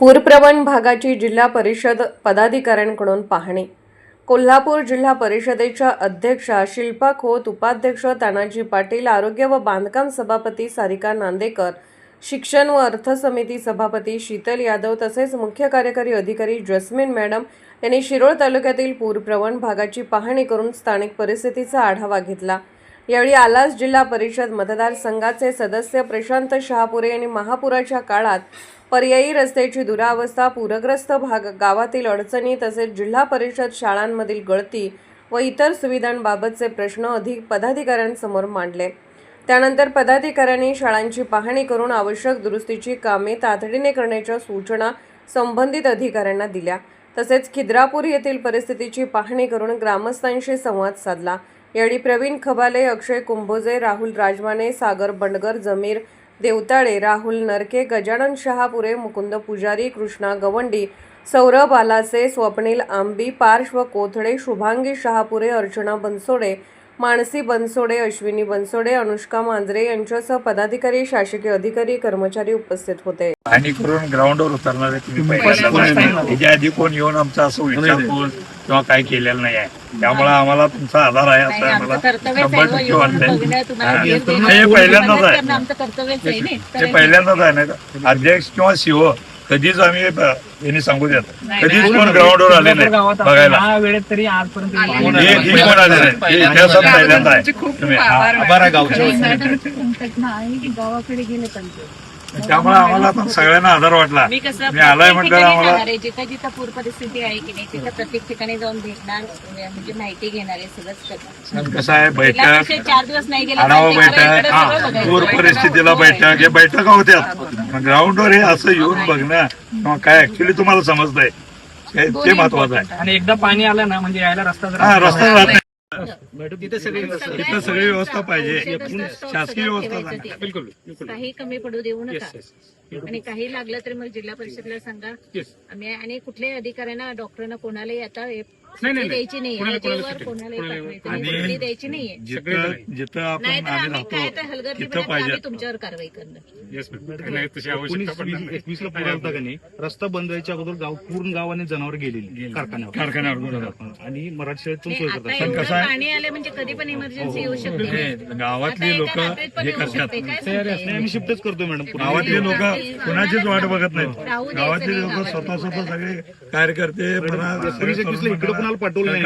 पूरप्रवण भागाची जिल्हा परिषद पदाधिकाऱ्यांकडून पाहणी। कोल्हापूर जिल्हा परिषदेच्या अध्यक्षा शिल्पा खोत, उपाध्यक्ष तानाजी पाटील, आरोग्य व बांधकाम सभापती सारिका नांदेकर, शिक्षण व अर्थ समिती सभापती शीतल यादव तसेच मुख्य कार्यकारी अधिकारी जस्मिन मॅडम यांनी शिरोळ तालुक्यातील पूरप्रवण भागाची पाहणी करून स्थानिक परिस्थितीचा आढावा घेतला। यावेळी आलास जिल्हा परिषद मतदारसंघाचे सदस्य प्रशांत शहापुरे यांनी महापुराच्या काळात पर्यायी रस्त्याची दुरावस्था, पूरग्रस्त गावातील अडचणी तसेच जिल्हा परिषद शाळांमधील गळती व इतर सुविधांबाबतचे प्रश्न अधिक पदाधिकाऱ्यांसमोर मांडले। त्यानंतर पदाधिकाऱ्यांनी शाळांची पाहणी करून आवश्यक दुरुस्तीची कामे तातडीने करण्याच्या सूचना संबंधित अधिकाऱ्यांना दिल्या। तसेच खिद्रापूर येथील परिस्थितीची पाहणी करून ग्रामस्थांशी संवाद साधला। यावेळी प्रवीण खबाले, अक्षय कुंभोजे, राहुल राजमाने, सागर बंडगर, जमीर देवताळे, राहुल नरके, गजानन शहापुरे, मुकुंद पुजारी, कृष्णा गवंडी, सौरभ आलासे, स्वप्नील आंबी, पार्श्व कोथळे, शुभांगी शहापुरे, अर्चना बनसोडे, मानसी बनसोडे, अश्विनी बनसोडे, अनुष्का मांजरे यांच्यासह पदाधिकारी, शासकीय अधिकारी, कर्मचारी उपस्थित होते। आणि करून ग्राउंडवर उतरणारे त्याच्या आधी कोण येऊन आमचा असं विचारपूस किंवा काही केलेलं नाही आहे। त्यामुळे आम्हाला तुमचा आधार आहे असं आम्हाला 100% वाटतंय। हे पहिल्यांदाच आहे, ते पहिल्यांदाच आहे ना अध्यक्ष किंवा सीओ कधीच आम्ही यांनी सांगू देत कधीच कोण ग्राउंडवर आले नाही बघायला वेळेत तरी आजपर्यंत कोण आले नाही। इतिहासात पहिल्यांदा आहे। तुम्ही गावाकडे गेले पाहिजे त्यामुळे आम्हाला पण सगळ्यांना आधार वाटला। मी आलाय म्हटलं आम्हाला जिथं जिथं पूर परिस्थिती आहे की नाही तिथं प्रत्येक ठिकाणी जाऊन भेटणार, म्हणजे माहिती घेणार आहे सगळंच। कसं आहे बैठक 4 दिवस नाही गेले, आढावा बैठक, पूर परिस्थितीला बैठक, हे बैठका होत्या ग्राउंडवर हे असं येऊन बघणं किंवा काय ऍक्च्युली तुम्हाला समजतंय ते महत्वाचं आहे। आणि एकदा पाणी आलं ना म्हणजे यायला रस्ता रस्ता राहत नाही, तिथे सगळी व्यवस्था पाहिजे, शासकीय व्यवस्था। बिलकुल काही कमी पडू देऊ नका आणि काही लागलं तर मग जिल्हा परिषदला सांगा आम्ही, आणि कुठल्याही अधिकाऱ्यांना, डॉक्टरांना कोणालाही आता द्यायची नाही, कोणालाही द्यायची नाहीये। जिथं आपण आम्ही काय तर हलगर्जी तुमच्यावर कारवाई करणार। 21 ला पूर आलता का नाही, रस्ता बंद व्हायच्या अगोदर गाव पूर्ण गावाने जनावर गेलेली कारखान्यावर आणि मराठी शाळेतून सोय करतात। कसं आहे पाणी आलं म्हणजे कधी पण इमर्जन्सी येऊ शकते। गावातली लोक हे करतात, आम्ही शिफ्टच करतोय मॅडम। गावातली लोक कुणाचीच वाट बघत नाहीत। गावातली लोक स्वतः सगळे कार्यकर्ते इकडे कुणाला पाठवलं नाही।